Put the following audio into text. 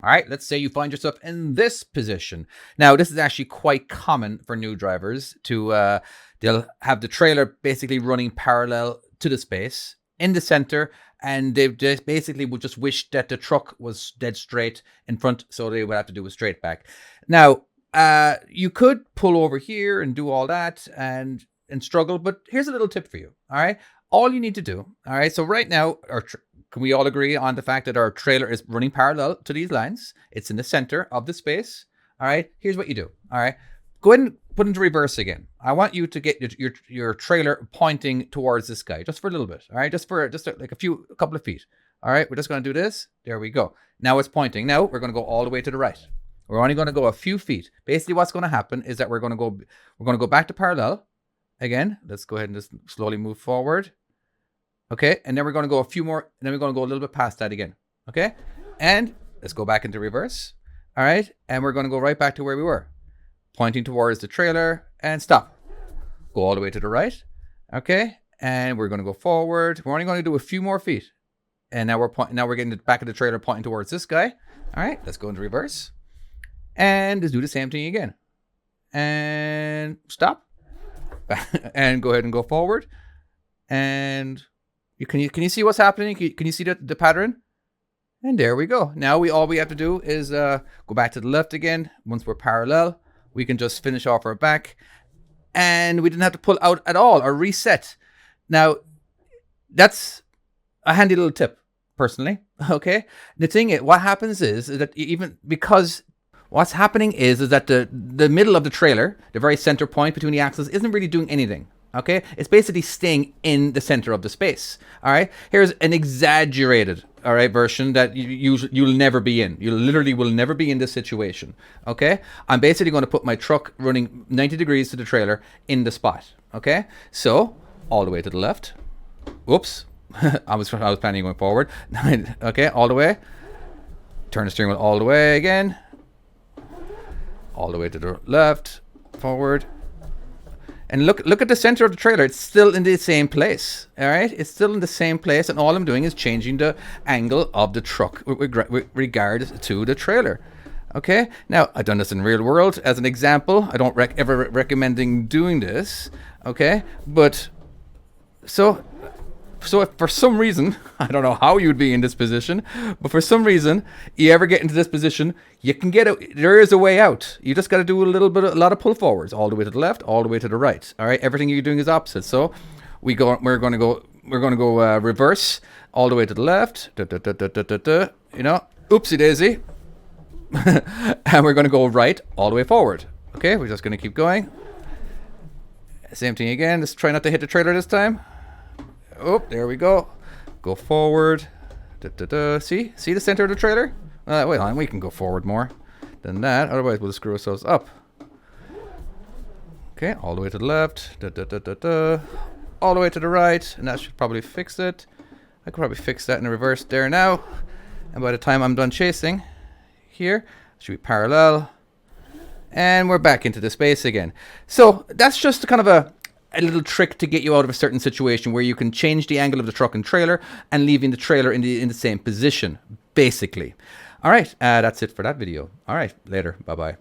All right, let's say you find yourself in this position. Now, this is actually quite common for new drivers to, they'll have the trailer basically running parallel to the space in the center, and they just basically would just wish that the truck was dead straight in front, so they would have to do a straight back. Now, you could pull over here and do all that and struggle, but here's a little tip for you. All right, all you need to do. All right, so right now, can we all agree on the fact that our trailer is running parallel to these lines? It's in the center of the space. All right, here's what you do. All right, go ahead and put into reverse again. I want you to get your trailer pointing towards this guy just for a little bit. All right, just like a couple of feet. All right, we're just going to do this. There we go. Now it's pointing. Now we're going to go all the way to the right. We're only going to go a few feet. Basically, what's going to happen is that we're going to go back to parallel again. Let's go ahead and just slowly move forward. Okay, and then we're going to go a few more, and then we're going to go a little bit past that again. Okay, and let's go back into reverse. All right, and we're going to go right back to where we were, pointing towards the trailer, and stop. Go all the way to the right. Okay, and we're going to go forward. We're only going to do a few more feet, and now we're getting the back of the trailer pointing towards this guy. All right, let's go into reverse, and just do the same thing again, and stop, and go ahead and go forward, and can you see what's happening? Can you see the pattern? And there we go. Now all we have to do is go back to the left again. Once we're parallel, we can just finish off our back, and we didn't have to pull out at all or reset. Now, that's a handy little tip, personally. Okay. The thing is, what happens is that even because what's happening is that the middle of the trailer, the very center point between the axles, isn't really doing anything. Okay, it's basically staying in the center of the space. All right, here's an exaggerated, all right, version that you'll never be in. You literally will never be in this situation. Okay, I'm basically going to put my truck running 90 degrees to the trailer in the spot. Okay, so all the way to the left. Whoops, I was planning going forward. Okay, all the way. Turn the steering wheel all the way again. All the way to the left, forward. And look at the center of the trailer. It's still in the same place. All right, it's still in the same place, and all I'm doing is changing the angle of the truck with regard to the trailer. Okay. Now I've done this in real world as an example. I don't ever recommending doing this. Okay, but so if for some reason, I don't know how you'd be in this position, but for some reason you ever get into this position, you can get out. There is a way out. You just got to do a lot of pull forwards, all the way to the left, all the way to the right. All right, everything you're doing is opposite. So we're going to go reverse all the way to the left. You know, oopsie daisy, and we're going to go right all the way forward. Okay, we're just going to keep going. Same thing again. Just try not to hit the trailer this time. Oh, there we go. Go forward. See the center of the trailer? Wait on, we can go forward more than that. Otherwise, we'll screw ourselves up. Okay, all the way to the left. All the way to the right, and that should probably fix it. I could probably fix that in the reverse there now. And by the time I'm done chasing, here it should be parallel, and we're back into the space again. So that's just kind of a little trick to get you out of a certain situation where you can change the angle of the truck and trailer and leaving the trailer in the same position, basically. All right, that's it for that video. All right, later. Bye-bye.